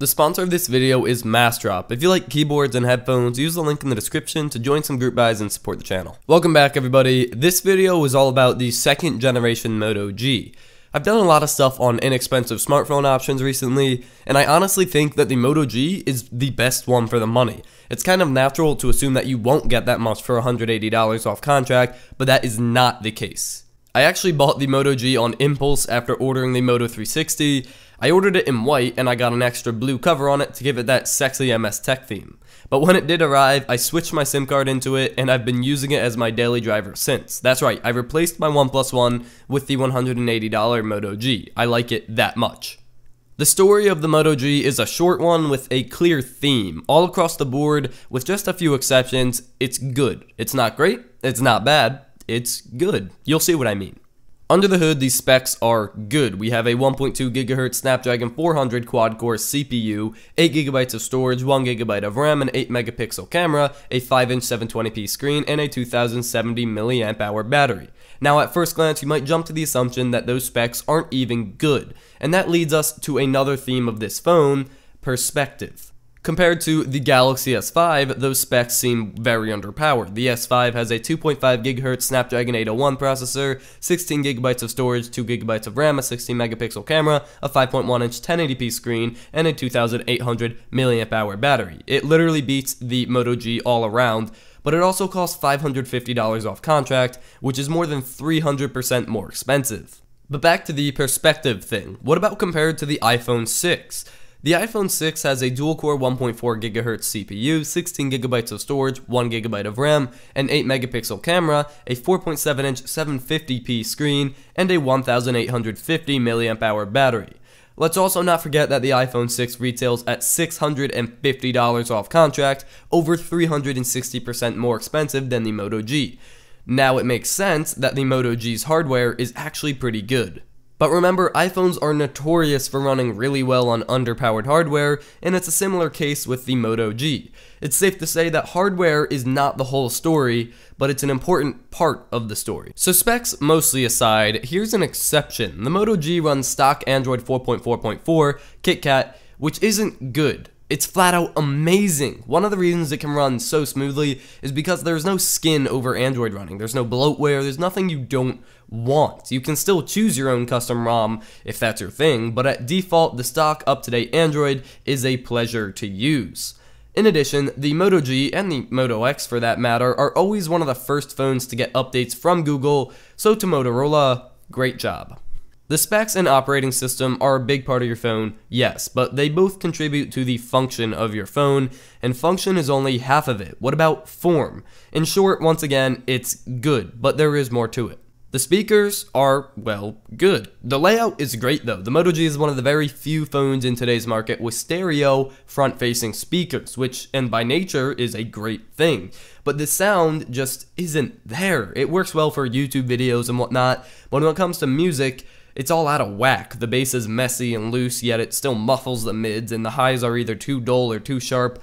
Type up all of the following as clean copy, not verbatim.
The sponsor of this video is Massdrop. If you like keyboards and headphones, use the link in the description to join some group buys and support the channel. Welcome back everybody. This video is all about the second generation Moto G. I've done a lot of stuff on inexpensive smartphone options recently, and I honestly think that the Moto G is the best one for the money. It's kind of natural to assume that you won't get that much for $180 off contract, but that is not the case. I actually bought the Moto G on impulse after ordering the Moto 360. I ordered it in white and I got an extra blue cover on it to give it that sexy MS Tech theme. But when it did arrive, I switched my SIM card into it and I've been using it as my daily driver since. That's right, I replaced my OnePlus One with the $180 Moto G. I like it that much. The story of the Moto G is a short one with a clear theme. All across the board, with just a few exceptions, it's good. It's not great, it's not bad, it's good. You'll see what I mean. Under the hood, these specs are good. We have a 1.2 GHz Snapdragon 400 quad-core CPU, 8GB of storage, 1GB of RAM, an 8-megapixel camera, a 5-inch 720p screen, and a 2070 mAh battery. Now, at first glance, you might jump to the assumption that those specs aren't even good, and that leads us to another theme of this phone: perspective. Compared to the Galaxy S5, those specs seem very underpowered. The S5 has a 2.5 GHz Snapdragon 801 processor, 16GB of storage, 2GB of RAM, a 16-megapixel camera, a 5.1-inch 1080p screen, and a 2800 mAh battery. It literally beats the Moto G all around, but it also costs $550 off contract, which is more than 300% more expensive. But back to the perspective thing. What about compared to the iPhone 6? The iPhone 6 has a dual-core 1.4 GHz CPU, 16GB of storage, 1GB of RAM, an 8-megapixel camera, a 4.7-inch 750p screen, and a 1850 mAh battery. Let's also not forget that the iPhone 6 retails at $650 off contract, over 360% more expensive than the Moto G. Now it makes sense that the Moto G's hardware is actually pretty good. But remember, iPhones are notorious for running really well on underpowered hardware, and it's a similar case with the Moto G. It's safe to say that hardware is not the whole story, but it's an important part of the story. So specs mostly aside, here's an exception. The Moto G runs stock Android 4.4.4 KitKat, which isn't good. It's flat out amazing. One of the reasons it can run so smoothly is because there's no skin over Android running. There's no bloatware, there's nothing you don't want. You can still choose your own custom ROM if that's your thing, but at default, the stock up-to-date Android is a pleasure to use. In addition, the Moto G, and the Moto X for that matter, are always one of the first phones to get updates from Google, so to Motorola, great job. The specs and operating system are a big part of your phone, yes, but they both contribute to the function of your phone, and function is only half of it. What about form? In short, once again, it's good, but there is more to it. The speakers are, well, good. The layout is great though. The Moto G is one of the very few phones in today's market with stereo front-facing speakers, which, and by nature, is a great thing. But the sound just isn't there. It works well for YouTube videos and whatnot, but when it comes to music, it's all out of whack. The bass is messy and loose, yet it still muffles the mids, and the highs are either too dull or too sharp.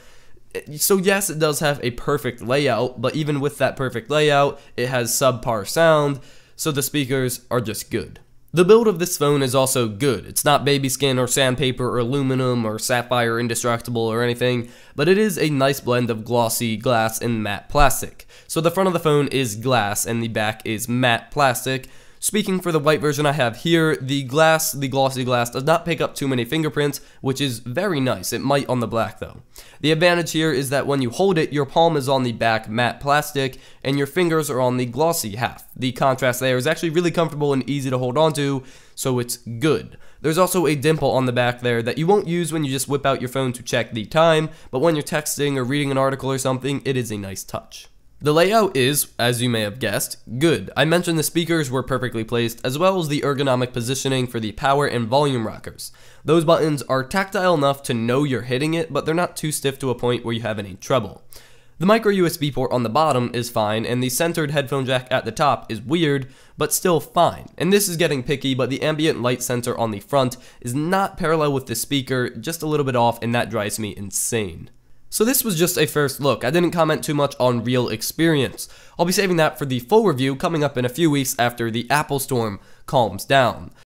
So yes, it does have a perfect layout, but even with that perfect layout, it has subpar sound, so the speakers are just good. The build of this phone is also good. It's not baby skin or sandpaper or aluminum or sapphire indestructible or anything, but it is a nice blend of glossy glass and matte plastic. So the front of the phone is glass and the back is matte plastic. Speaking for the white version I have here, the glossy glass does not pick up too many fingerprints, which is very nice. It might on the black though. The advantage here is that when you hold it, your palm is on the back matte plastic, and your fingers are on the glossy half. The contrast there is actually really comfortable and easy to hold onto, so it's good. There's also a dimple on the back there that you won't use when you just whip out your phone to check the time, but when you're texting or reading an article or something, it is a nice touch. The layout is, as you may have guessed, good. I mentioned the speakers were perfectly placed, as well as the ergonomic positioning for the power and volume rockers. Those buttons are tactile enough to know you're hitting it, but they're not too stiff to a point where you have any trouble. The micro USB port on the bottom is fine, and the centered headphone jack at the top is weird, but still fine. And this is getting picky, but the ambient light sensor on the front is not parallel with the speaker, just a little bit off, and that drives me insane. So this was just a first look. I didn't comment too much on real experience. I'll be saving that for the full review coming up in a few weeks after the Apple storm calms down.